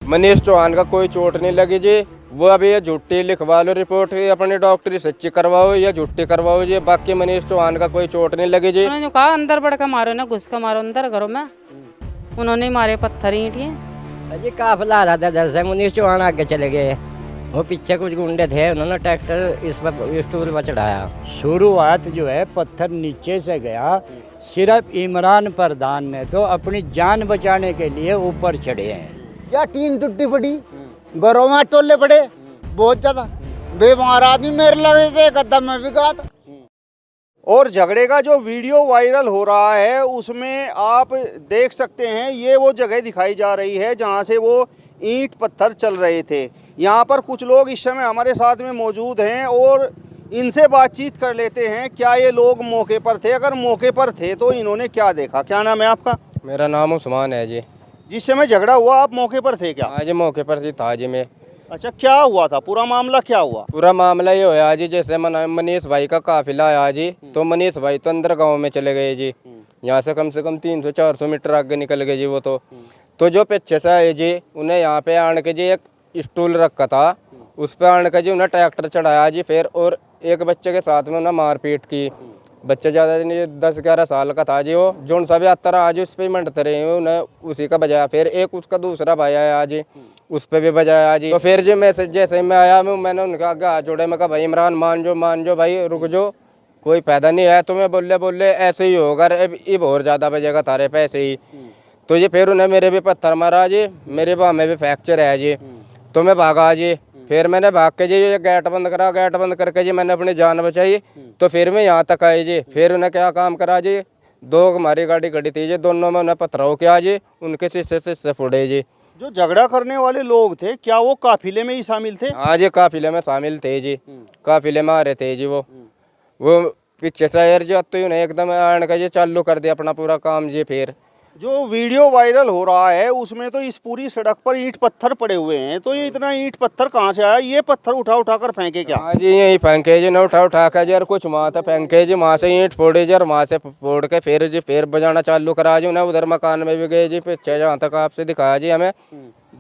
मनीष चौहान का कोई चोट नहीं लगी जी। वो अभी ये झूठी लिखवा लो रिपोर्ट, अपनी डॉक्टरी सच्ची करवाओ या झूठी करवाओ जी। बाकी मनीष चौहान का कोई चोट नहीं लगी जी। उन्होंने कहा अंदर बढ़ के मारो ना, घुस के मारो अंदर घरों में। उन्होंने मारे पत्थर ईंटियाँ। अजी काफिला आ रहा था इधर से, मनीष चौहान आगे चले गए। वो पीछे कुछ गुंडे थे, उन्होंने ट्रैक्टर इस पर स्टूल पर चढ़ाया। शुरुआत जो है पत्थर नीचे से गया। सिर्फ इमरान प्रधान ने तो अपनी जान बचाने के लिए ऊपर चढ़े हैं। या टीन टूटी पड़ी, घरों में टोले पड़े बहुत ज्यादा। बेमार आदमी मेरे लगे थे, गद्दा में भी गया था। और झगड़े का जो वीडियो वायरल हो रहा है उसमें आप देख सकते हैं, ये वो जगह दिखाई जा रही है जहां से वो ईंट पत्थर चल रहे थे। यहाँ पर कुछ लोग इस समय हमारे साथ में मौजूद हैं और इनसे बातचीत कर लेते हैं। क्या ये लोग मौके पर थे? अगर मौके पर थे तो इन्होंने क्या देखा? क्या नाम है आपका? मेरा नाम उस्मान है जी। जिस समय झगड़ा हुआ आप मौके पर थे क्या? आज मौके पर ही था जी मैं। अच्छा, क्या हुआ था? पूरा मामला क्या हुआ? पूरा मामला ये होया जी, जैसे मनीष भाई का काफिला आया जी, तो मनीष भाई तो अंदर गांव में चले गए जी। यहाँ से कम 300-400 मीटर आगे निकल गए जी वो तो जो पीछे से आए जी, उन्हें यहाँ पे आने के जी एक स्टूल रखा था, उस पर आने के जी उन्हें ट्रैक्टर चढ़ाया जी फिर, और एक बच्चे के साथ में उन्हें मारपीट की। बच्चा ज़्यादा नहीं, 10-11 साल का था जी वो, जो सा भी आता रहा आज उस पर ही मंडते रहे, उन्हें उसी का बजाया। फिर एक उसका दूसरा भाई आया आज, उस पर भी बजाया जी। तो फिर जी मैं जैसे मैं आया, मैंने उनका आगे हाथ जोड़े, मैं कहा भाई इमरान मान जो भाई, रुक जो, कोई फायदा नहीं है तुम्हें बोले ऐसे ही होगा, अब और ज़्यादा बजेगा तारे पे ऐसे ही। तो ये फिर उन्हें मेरे भी पत्थर मारा जी, मेरे बाह में भी फ्रैक्चर है जी। तो मैं भागा जी, फिर मैंने भाग के जी ये गेट बंद करा, गेट बंद करके जी मैंने अपनी जान बचाई। तो फिर मैं यहाँ तक आई जी। फिर उन्हें क्या काम करा जी, 2 हमारी गाड़ी खड़ी थी जी, दोनों में उन्हें पत्थरों किया जी, उनके शीशे फुड़े जी। जो झगड़ा करने वाले लोग थे क्या वो काफिले में ही शामिल थे? हाँ जी, काफिले में शामिल थे जी, काफिले में आ रहे थे जी। वो पीछे से यार जी तो उन्हें एकदम आने का जी चालू कर दिया अपना पूरा काम जी। फिर जो वीडियो वायरल हो रहा है उसमें तो इस पूरी सड़क पर ईंट पत्थर पड़े हुए हैं, तो ये इतना ईंट पत्थर कहाँ से आया? ये पत्थर उठा कर फेंके क्या? हाँ जी, यही फेंके जी, न उठा के जी, और कुछ वहाँ से फेंके जी, वहाँ से ईंट फोड़े जी, और वहाँ से फोड़ के फिर बजाना चालू करा जी उन्हें। उधर मकान में भी गए जी पीछे, जहाँ तक आपसे दिखाया जी हमें।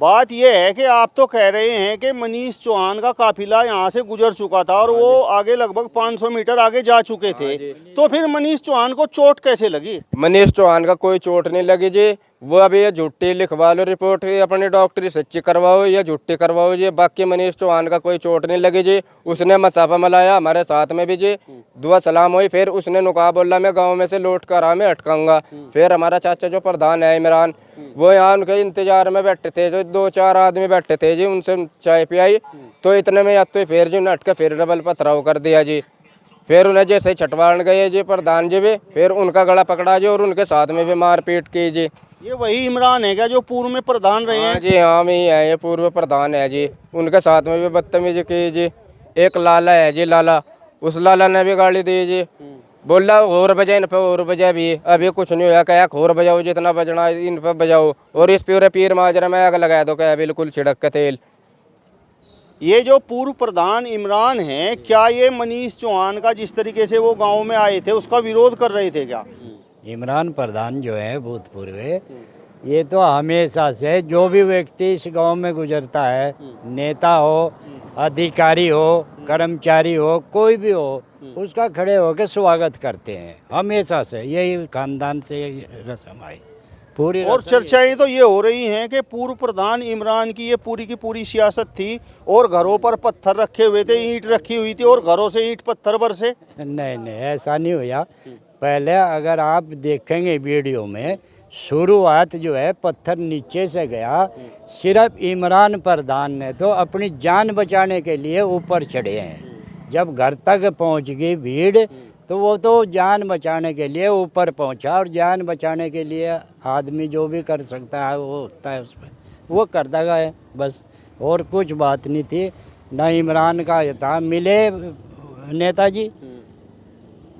बात यह है कि आप तो कह रहे हैं कि मनीष चौहान का काफिला यहाँ से गुजर चुका था और वो आगे लगभग 500 मीटर आगे जा चुके थे, तो फिर मनीष चौहान को चोट कैसे लगी? मनीष चौहान का कोई चोट नहीं लगी जी। वो अभी ये झूठी लिखवा लो रिपोर्ट, अपनी डॉक्टरी सच्ची करवाओ या झूठी करवाओ जी। बाकी मनीष चौहान का कोई चोट नहीं लगी जी। उसने मसाफा मलाया हमारे साथ में भी जी, दुआ सलाम हुई। फिर उसने नुका बोला मैं गांव में से लौट कर आ, मैं अटकाऊंगा। फिर हमारा चाचा जो प्रधान है इमरान, वो यहाँ उनके इंतजार में बैठे थे, जो 2-4 आदमी बैठे थे जी, उनसे चाय पियाई। तो इतने में या तो फिर जी उन्हें अटके फिर डबल पथराव कर दिया जी। फिर उन्हें जैसे ही छटवाण गए जी प्रधान जी भी, फिर उनका गला पकड़ा जी और उनके साथ में भी मारपीट की जी। ये वही इमरान है क्या जो पूर्व में प्रधान रहे हैं? जी हाँ, मैं ही है, ये पूर्व प्रधान है जी। उनके साथ में भी बदतमीजी की जी। एक लाला है जी, लाला, उस लाला ने भी गाली दी जी, बोला और बजाए इन पे और बजा भी, अभी कुछ नहीं हुआ, क्या और बजाओ, जितना बजना इन पे बजाओ, और इस पूरे पीर माजरा में आग लगा दो, क्या बिल्कुल छिड़क के तेल। ये जो पूर्व प्रधान इमरान है, क्या ये मनीष चौहान का जिस तरीके से वो गांव में आए थे उसका विरोध कर रहे थे क्या? इमरान प्रधान जो है भूतपूर्व, ये तो हमेशा से जो भी व्यक्ति इस गांव में गुजरता है, नेता हो, अधिकारी हो, कर्मचारी हो, कोई भी हो, उसका खड़े होकर स्वागत करते हैं। हमेशा से यही खानदान से रस्म आई पूरी। और चर्चाएं तो ये हो रही हैं कि पूर्व प्रधान इमरान की ये पूरी की पूरी सियासत थी और घरों पर पत्थर रखे हुए थे, ईंट रखी हुई थी और घरों से ईंट पत्थर बरसे। नहीं, ऐसा नहीं हुआ। पहले अगर आप देखेंगे वीडियो में, शुरुआत जो है पत्थर नीचे से गया। सिर्फ इमरान प्रधान ने तो अपनी जान बचाने के लिए ऊपर चढ़े हैं। जब घर तक पहुंच गई भीड़, तो वो तो जान बचाने के लिए ऊपर पहुंचा, और जान बचाने के लिए आदमी जो भी कर सकता है वो होता है, उसमें वो करता गया है बस, और कुछ बात नहीं थी। ना इमरान का ये था मिले नेताजी,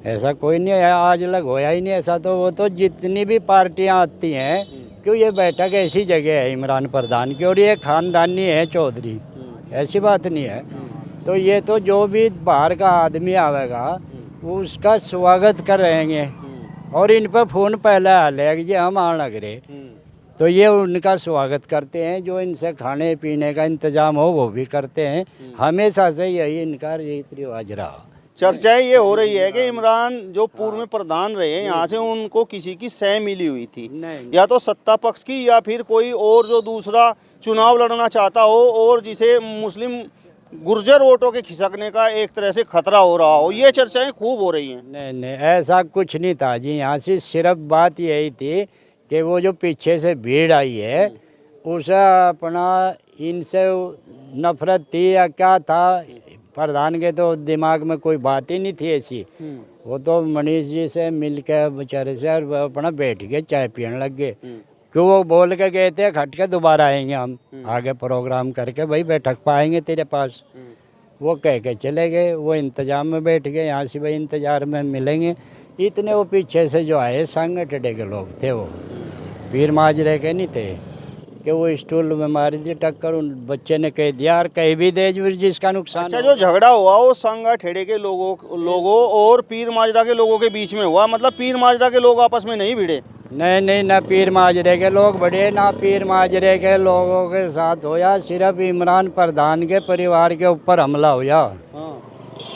ऐसा कोई नहीं है, आज लग होया ही नहीं ऐसा। तो वो तो जितनी भी पार्टियां आती हैं, क्यों ये बैठक ऐसी जगह है इमरान प्रधान की, और ये खानदानी है चौधरी, ऐसी बात नहीं है। तो ये तो जो भी बाहर का आदमी आवेगा वो उसका स्वागत कर रहेंगे, और इन पर फ़ोन पहले आ लेगा जी हम आने लग रहे। तो ये उनका स्वागत करते हैं, जो इनसे खाने पीने का इंतजाम हो वो भी करते हैं। हमेशा से यही इनका रीति रिवाज रहा। चर्चाएं ये हो रही है कि इमरान जो पूर्व में प्रधान रहे यहाँ से उनको किसी की सह मिली हुई थी, नहीं। या तो सत्ता पक्ष की या फिर कोई और जो दूसरा चुनाव लड़ना चाहता हो और जिसे मुस्लिम गुर्जर वोटों के खिसकने का एक तरह से खतरा हो रहा हो। ये चर्चाएं खूब हो रही हैं। नहीं नहीं, ऐसा कुछ नहीं था जी। यहाँ से सिर्फ बात यही थी कि वो जो पीछे से भीड़ आई है उसे अपना इनसे नफरत थी या क्या था, प्रधान के तो दिमाग में कोई बात ही नहीं थी ऐसी। वो तो मनीष जी से मिल के बेचारे से और अपना बैठ के चाय पीने लग गए। क्यों वो बोल के गए थे खट के दोबारा आएंगे हम आगे प्रोग्राम करके, भाई बैठक पाएंगे तेरे पास। वो कह के चले गए, वो इंतजाम में बैठ गए, यहाँ से भाई इंतजार में मिलेंगे। इतने वो पीछे से जो आए संगठन के लोग थे, वो पीर माजरे के नहीं थे कि वो स्टूल में मारी थी टक्कर। उन बच्चे ने कह दिया और कहीं भी दे जिसका नुकसान। अच्छा, जो झगड़ा हुआ वो संगा ठेड़े के लोगों और पीर माजरा के लोगों के बीच में हुआ, मतलब पीर माजरा के लोग आपस में नहीं भिड़े? नहीं नहीं, ना पीर माजरे के लोग बड़े ना पीर माजरे के लोगों के साथ होया। सिर्फ इमरान प्रधान के परिवार के ऊपर हमला हुआ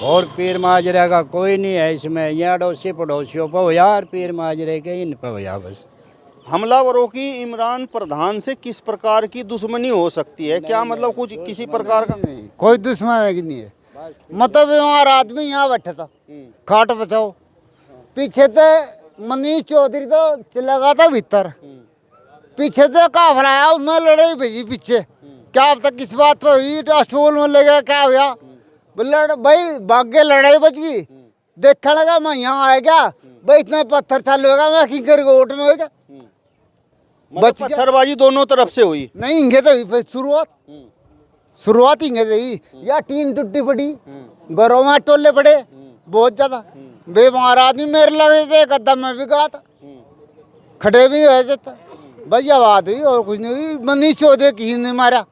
और पीर माजरे का कोई नहीं है इसमें। ये अड़ोसी पड़ोसियों पर हुआ और पीर माजरे के इन पर हुआ बस। हमलावरों की इमरान प्रधान से किस प्रकार की दुश्मनी हो सकती है? क्या मतलब कुछ किसी प्रकार का? कोई दुश्मन नहीं है। मतलब हमारा आदमी यहाँ बैठा था खाट बचाओ, पीछे से मनीष चौधरी तो चला गया था भीतर, पीछे से काफिला आया उसमें लड़ाई भेजी पीछे। क्या अब तक किस बात पर हुई, स्टूल में ले गया क्या हुआ, भाई भाग के लड़ाई बच गई। देखने लगा मैं यहाँ आ गया, भाई इतने पत्थर चालू होगा मैं किंकर गोट में हो गया। मतलब पत्थरबाजी दोनों तरफ से हुई? नहीं, इंगे तो हुई शुरुआत इंगे तो हुई। या टीन टूटी पड़ी, घरों में टोले पड़े बहुत ज्यादा, बेमार आदमी मेरे लगे थे, गद्दा में भी गया था, खड़े भी हुए थे। बस ये बात हुई और कुछ नहीं हुई। मनीष चौधरी किसी ने मारा।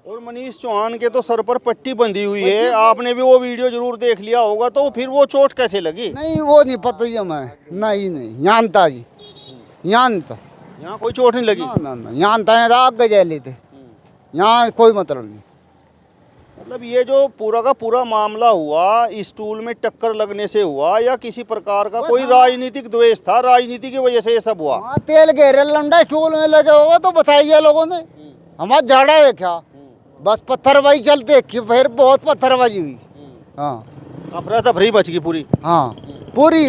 और मनीष चौहान के तो सर पर पट्टी बंधी हुई है, आपने भी वो वीडियो जरूर देख लिया होगा, तो फिर वो चोट कैसे लगी? नहीं वो नहीं पता ही हमें, नहीं जानता जी, जानता। यहाँ कोई चोट नहीं लगी? ना जानता है, आग गजैली थे, यहाँ कोई मतलब नहीं। मतलब ये जो पूरा का पूरा मामला हुआ स्टूल में टक्कर लगने से हुआ या किसी प्रकार का कोई राजनीतिक द्वेष था, राजनीति की वजह से ये सब हुआ? हाँ, तेल घेरे लंडा स्टूल में लगे होगा तो बताइए लोगों ने। हमारा झाड़ा देखा, बस पत्थरबाजी चलते, फिर बहुत पत्थरबाजी हुई। हाँ, अफरा तफरी बच गई पूरी? हाँ पूरी,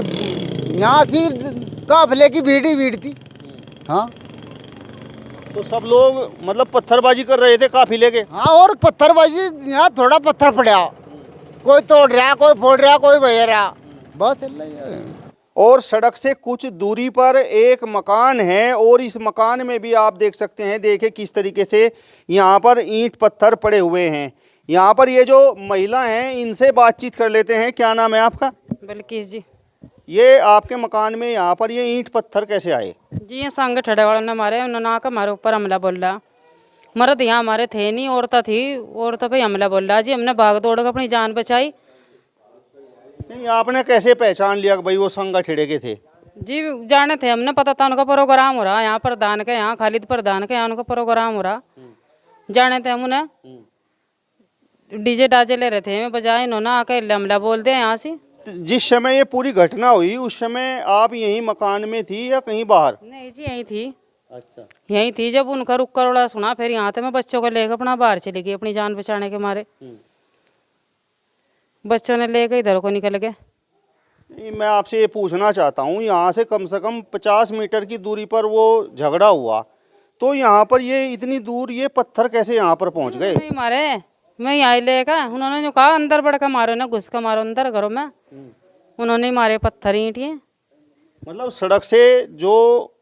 यहाँ से काफिले की भीड़ थी। हाँ, तो सब लोग मतलब पत्थरबाजी कर रहे थे काफिले के? हाँ, और पत्थरबाजी यहाँ थोड़ा पत्थर पड़ा, कोई तोड़ रहा, कोई फोड़ रहा, कोई बह रहा, बस। और सड़क से कुछ दूरी पर एक मकान है और इस मकान में भी आप देख सकते हैं, देखें किस तरीके से यहाँ पर ईंट पत्थर पड़े हुए हैं। यहाँ पर ये जो महिला हैं इनसे बातचीत कर लेते हैं। क्या नाम है आपका? बल्किस जी। ये आपके मकान में यहाँ पर ये ईंट पत्थर कैसे आए? जी ये संग ठड़े वालों ने मारे, उन्होंने आकर हमारे ऊपर हमला बोल रहा। मर्द यहाँ हमारे थे नहीं, औरतें थी, औरतों पे हमला बोल रहा जी। हमने भाग दौड़ कर अपनी जान बचाई। नहीं, आपने कैसे पहचान लिया कि भाई वो संगा ठेड़े के थे? जी जाने थे, हमने पता था उनका प्रोग्राम हो रहा यहाँ प्रधान के, यहाँ खालिद प्रधान के यहाँ उनका प्रोग्राम हो रहा। जाने थे हम उन्हें, डीजे डाजे ले रहे थे, मैं बजाए, इन्होंने आकर हमला बोल दिया यहाँ से। जिस समय ये पूरी घटना हुई उस समय आप यहीं मकान में थी या कहीं बाहर? नहीं जी यहीं थी। अच्छा, यहीं थी। जब उनका रुक कर उड़ा सुना, फिर यहाँ थे, मैं बच्चों को लेकर अपना बाहर चली गई अपनी जान बचाने के मारे। बच्चों ने लेकर इधर को निकल गए। नहीं, मैं आपसे ये पूछना चाहता हूँ, यहाँ से कम 50 मीटर की दूरी पर वो झगड़ा हुआ, तो यहाँ पर ये इतनी दूर ये पत्थर कैसे यहाँ पर पहुँच गए? नहीं मारे, मैं यहाँ लेकर, उन्होंने जो कहा अंदर बढ़ कर मारो ना, घुस कर मारो अंदर घरों में, उन्होंने मारे पत्थर ईंटियाँ। मतलब सड़क से जो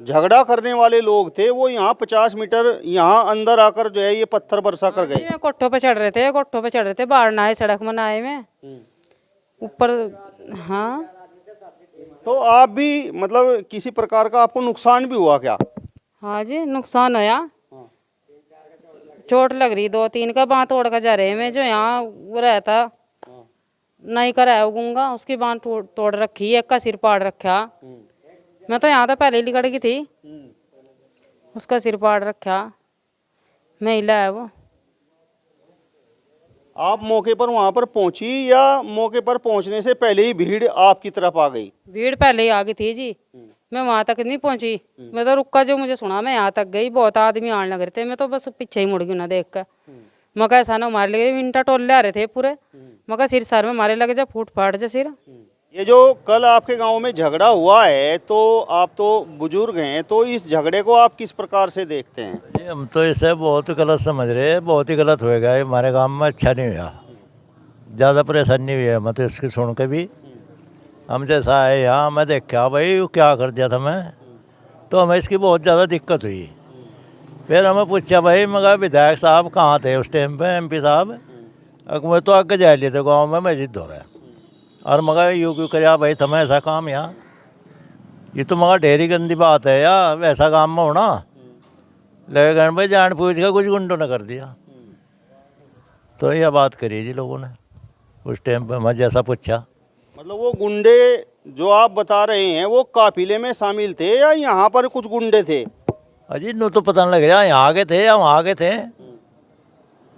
झगड़ा करने वाले लोग थे वो यहाँ 50 मीटर यहाँ अंदर आकर जो है ये पत्थर बरसा कर गए? ये कोठों पे चढ़ रहे थे, कोठों पे चढ़ रहे थे, बाहर ना आए, सड़क में ना आए में ऊपर। हाँ, तो आप भी मतलब किसी प्रकार का आपको नुकसान भी हुआ क्या? हाँ जी नुकसान होया, चोट लग रही 2-3 का, बाँह तोड़ कर जा रहे मैं, जो यहाँ वो रहता नहीं कराया उगूंगा, उसकी बाँह तोड़ रखी, एक का सिर पाड़ रखा। मैं तो यहाँ तो पहले ही लिकड़ गई थी। उसका सिर पाड़ रखा, महिला है वो। आप मौके पर वहां पर पहुंची या मौके पर पहुंचने से पहले ही भीड़ आपकी तरफ आ गई? भीड़ पहले ही आ गई थी जी, मैं वहां तक नहीं पहुंची। मैं तो रुका, जो मुझे सुना मैं यहाँ तक गई, बहुत आदमी आने लग रहे थे, मैं तो बस पीछे ही मुड़ गई ना देख कर। मैं कहा ऐसा ना मारे लगे, विंटा टोले आ रहे थे पूरे, मैं कहा सिर सर में मारे लगे, जब फूट फाट जा सिर। ये जो कल आपके गांव में झगड़ा हुआ है, तो आप तो बुजुर्ग हैं, तो इस झगड़े को आप किस प्रकार से देखते हैं? ये हम तो इसे बहुत गलत समझ रहे हैं, बहुत ही गलत होएगा। ये हमारे गांव में अच्छा नहीं हुआ, ज़्यादा परेशानी हुई है। मैं तो इसकी सुन के भी, हम जैसा है यहाँ मैं देखा भाई वो क्या कर दिया था मैं, तो हमें इसकी बहुत ज़्यादा दिक्कत हुई। फिर हमें पूछा भाई, मगर विधायक साहब कहाँ थे उस टाइम पे, MP साहब? मैं तो आगे जा लिए थे गाँव में, मैं जिद हो रहा है। और मगर यूँ क्यों कर भाई तुम्हें ऐसा काम यहाँ, ये तो मगर ढेरी गंदी बात है यार, वैसा काम में होना। लेकिन भाई जान पूछ के कुछ गुंडों ने कर दिया, तो यह बात करी जी लोगों ने उस टाइम पे। मैं जैसा पूछा, मतलब वो गुंडे जो आप बता रहे हैं वो काफिले में शामिल थे या यहाँ पर कुछ गुंडे थे? अजी नो तो पता नहीं लग रहा यहाँ आगे थे या वहाँ आगे थे,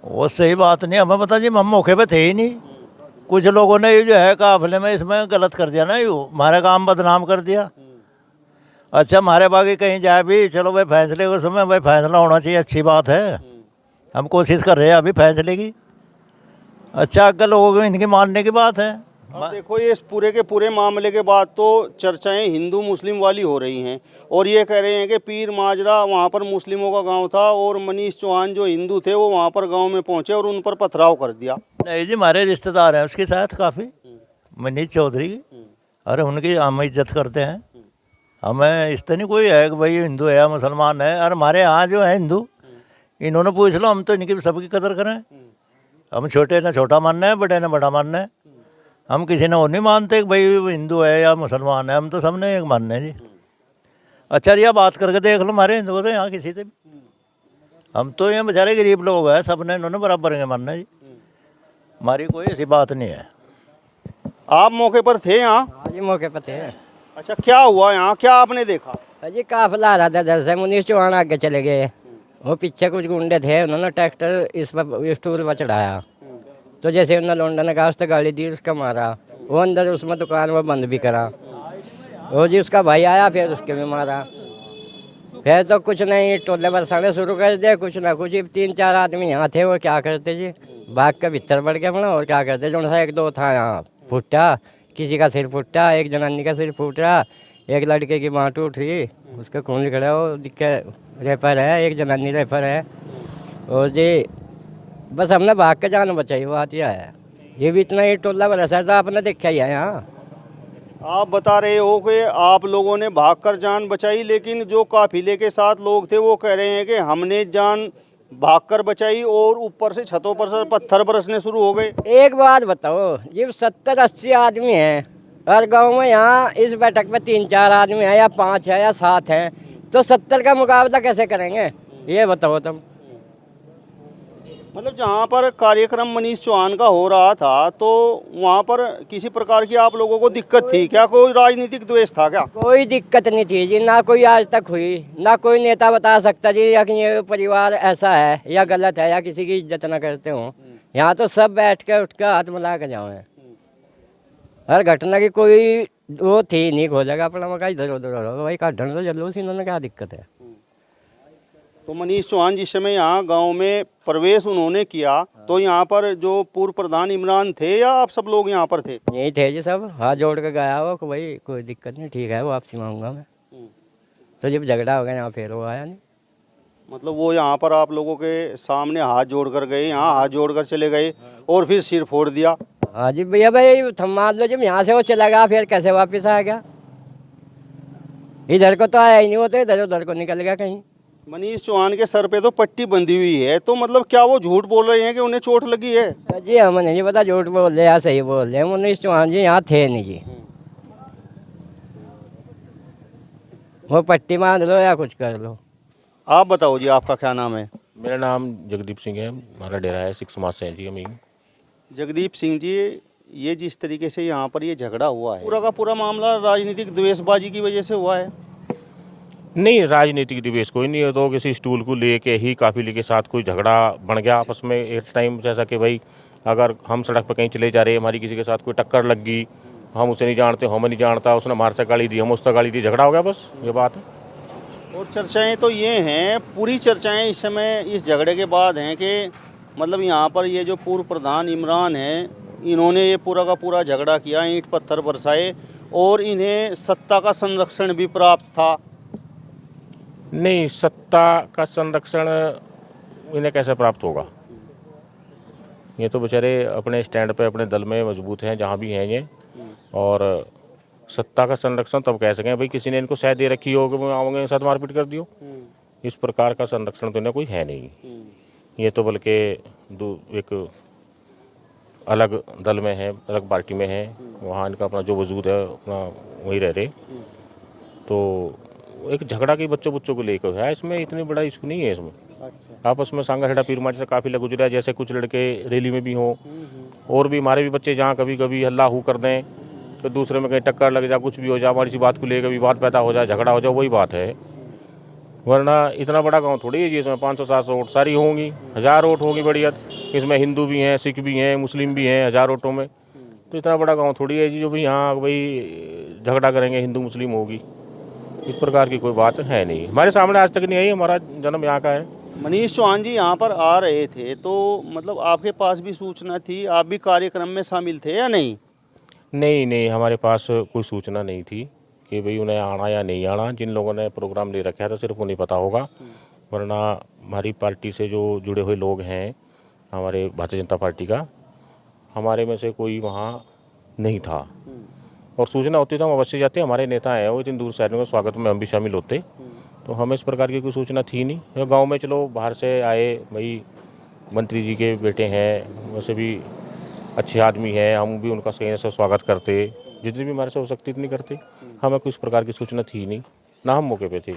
वो सही बात नहीं हमें पता जी, हम मौके पे थे ही नहीं। कुछ लोगों ने ये जो है काफिले में इसमें गलत कर दिया ना, यूँ हमारा काम बदनाम कर दिया। अच्छा हमारे बाकी कहीं जाए भी, चलो भाई फैसले के समय भाई फैसला होना चाहिए, अच्छी बात है, हम कोशिश कर रहे हैं अभी फैसले की। अच्छा अगर लोगों को इनकी मानने की बात है। अब देखो ये इस पूरे के पूरे मामले के बाद तो चर्चाएं हिंदू मुस्लिम वाली हो रही हैं, और ये कह रहे हैं कि पीर माजरा वहाँ पर मुस्लिमों का गांव था और मनीष चौहान जो हिंदू थे वो वहाँ पर गांव में पहुँचे और उन पर पथराव कर दिया। नहीं जी, हमारे रिश्तेदार हैं उसके साथ काफ़ी, मनीष चौधरी, अरे उनकी हम इज्जत करते हैं। हमें इस तरह नहीं कोई है कि भाई हिंदू है या मुसलमान है, और हमारे यहाँ जो है हिंदू, इन्होंने पूछ लो, हम तो इनकी सबकी कदर करें। हम छोटे ने छोटा मानना है, बड़े ने बड़ा मानना है, हम किसी ने और नहीं मानते कि भाई हिंदू है या मुसलमान है, हम तो सबने एक मानना है जी। अच्छा यह बात करके देख लो, हमारे हिंदू तो यहाँ किसी से भी, हम तो यहाँ बेचारे गरीब लोग हैं, सबने इन्होंने बराबर के मानना है जी, हमारी कोई ऐसी बात नहीं है। आप मौके पर थे यहाँ? हाँ जी मौके पर थे। अच्छा क्या हुआ यहाँ, क्या आपने देखा? जी काफिला आ रहा था, जैसे मुनीष चौहान आगे चले गए, वो पीछे कुछ गुंडे थे, उन्होंने ट्रैक्टर इस पर स्टूल पर चढ़ाया, तो जैसे उन्होंने लोंडा ने कहा उससे गाड़ी दी, उसका मारा, वो अंदर उसमें दुकान वो बंद भी करा, वो जी उसका भाई आया फिर उसके भी मारा। फिर तो कुछ नहीं, टोले बरसाने शुरू कर दिए, कुछ ना कुछ 3-4 आदमी यहाँ थे, वो क्या करते जी, भाग के भीतर बढ़ गया अपना, और क्या करते जो सा 1-2 था यहाँ फूटा, किसी का सिर फूटा, एक जनानी का सिर फूट रहा, एक लड़के की बाँह टूट रही, उसका खून निकला, वो दिक्के रेफर है, एक जनानी रेफर है। और जी बस हमने भाग के जान बचाई, बात यह है। ये भी इतना ही टोला बरसा था, आपने देखा ही है यहाँ। आप बता रहे हो कि आप लोगों ने भागकर जान बचाई, लेकिन जो काफिले के साथ लोग थे वो कह रहे हैं कि हमने जान भागकर बचाई और ऊपर से छतों पर से पत्थर बरसने शुरू हो गए। एक बात बताओ, जब 70-80 आदमी हैं और गांव में यहाँ इस बैठक में 3-4 आदमी हैं या 5 है या 7 हैं, तो 70 का मुकाबला कैसे करेंगे, ये बताओ तुम। मतलब जहाँ पर कार्यक्रम मनीष चौहान का हो रहा था, तो वहाँ पर किसी प्रकार की आप लोगों को दिक्कत थी क्या? कोई राजनीतिक द्वेष था क्या? कोई दिक्कत नहीं थी जी, ना कोई आज तक हुई, ना कोई नेता बता सकता जी या कि ये परिवार ऐसा है या गलत है या किसी की इज्जत ना करते हो। यहाँ तो सब बैठ के उठ के हाथ मिला के जाओ। हर घटना की कोई वो थी नहीं, खोलेगा अपना मका इधर उधर हो भाई, का ढंग तो जलूस, इन्होंने क्या दिक्कत है। तो मनीष चौहान जिस समय यहाँ गांव में प्रवेश उन्होंने किया, तो यहाँ पर जो पूर्व प्रधान इमरान थे या आप सब लोग यहाँ पर थे? यही थे जी, सब हाथ जोड़ के गया वो कि भाई कोई दिक्कत नहीं, ठीक है वो वापसी मांगूंगा मैं। तो जब झगड़ा हो गया यहाँ फिर वो आया नहीं। मतलब वो यहाँ पर आप लोगों के सामने हाथ जोड़ कर गए, यहाँ हाथ जोड़ कर चले गए और फिर सिर फोड़ दिया? हाँ जी भैया, भाई मान लो जब यहाँ से वो चला गया फिर कैसे वापस आ गया, इधर को तो आया ही नहीं, वो तो इधर उधर को निकल गया कहीं। मनीष चौहान के सर पे तो पट्टी बंधी हुई है, तो मतलब क्या वो झूठ बोल रहे हैं कि उन्हें चोट लगी है? जी हमें नहीं पता, झूठ बोल रहे या सही बोल रहे हैं। मनीष चौहान जी यहाँ थे नहीं जी, वो पट्टी बांध लो या कुछ कर लो। आप बताओ जी, आपका क्या नाम है? मेरा नाम जगदीप सिंह है, हमारा डेरा है सिख समाज से जी। हम जगदीप सिंह जी, ये जिस तरीके से यहाँ पर ये झगड़ा हुआ है, पूरा का पूरा मामला राजनीतिक द्वेषबाजी की वजह से हुआ है? नहीं, राजनीतिक दिवेश कोई नहीं है, तो किसी स्टूल को लेके ही काफिले के साथ कोई झगड़ा बन गया आपस में एक टाइम, जैसा कि भाई अगर हम सड़क पर कहीं चले जा रहे हैं, हमारी किसी के साथ कोई टक्कर लग गई, हम उसे नहीं जानते, हम नहीं जानता, उसने हमारे से गाली दी, हम उससे गाली दी, झगड़ा हो गया, बस ये बात है। और चर्चाएं तो ये हैं, पूरी चर्चाएं इस समय इस झगड़े के बाद हैं कि मतलब यहाँ पर ये जो पूर्व प्रधान इमरान है, इन्होंने ये पूरा का पूरा झगड़ा किया, ईंट पत्थर बरसाए और इन्हें सत्ता का संरक्षण भी प्राप्त था। नहीं, सत्ता का संरक्षण इन्हें कैसे प्राप्त होगा? ये तो बेचारे अपने स्टैंड पे अपने दल में मजबूत हैं जहाँ भी हैं ये, और सत्ता का संरक्षण तब कह सकें भाई किसी ने इनको शायद दे रखी हो कि आओगे साथ मारपीट कर दियो। इस प्रकार का संरक्षण तो इन्हें कोई है नहीं। ये तो बल्कि एक अलग दल में है, अलग पार्टी में है, वहाँ इनका अपना जो वजूद है अपना वही रह रहे। तो एक झगड़ा की बच्चों को लेकर है, इसमें इतनी बड़ा इशू नहीं है। इसमें आपस में सांगा छेड़ा पीर माटी से काफिला गुजरा है, जैसे कुछ लड़के रैली में भी हों, और भी हमारे भी बच्चे जहाँ कभी कभी हल्ला हू कर दें तो दूसरे में कहीं टक्कर लग जाए, कुछ भी हो जाए, हमारी सी बात को लेकर विवाद पैदा हो जाए, झगड़ा हो जाए, वही बात है। वरना इतना बड़ा गांव थोड़ी है जिसमें 500-700 वोट सारी होंगी, 1000 वोट होंगी बढ़िया। इसमें हिंदू भी हैं, सिख भी हैं, मुस्लिम भी हैं 1000 वोटों में। तो इतना बड़ा गांव थोड़ी है जी जो भी यहाँ भाई झगड़ा करेंगे, हिंदू मुस्लिम होगी। इस प्रकार की कोई बात है नहीं, हमारे सामने आज तक नहीं आई। हमारा जन्म यहाँ का है। मनीष चौहान जी यहाँ पर आ रहे थे तो मतलब आपके पास भी सूचना थी, आप भी कार्यक्रम में शामिल थे या नहीं? नहीं, हमारे पास कोई सूचना नहीं थी कि भाई उन्हें आना या नहीं आना। जिन लोगों ने प्रोग्राम ले रखा था सिर्फ उन्हें पता होगा, वरना हमारी पार्टी से जो जुड़े हुए लोग हैं, हमारे भारतीय जनता पार्टी का, हमारे में से कोई वहाँ नहीं था। और सूचना होती तो हम अवश्य जाते, हमारे नेता हैं वो इतनी दूर से आने के स्वागत में हम भी शामिल होते। तो हमें इस प्रकार की कोई सूचना थी नहीं। गाँव में चलो बाहर से आए भाई, मंत्री जी के बेटे हैं, वैसे भी अच्छे आदमी हैं, हम भी उनका सही से स्वागत करते, जितनी भी हमारे से हो सकती इतनी करते। हमें कुछ प्रकार की सूचना थी नहीं, ना हम मौके पे थे।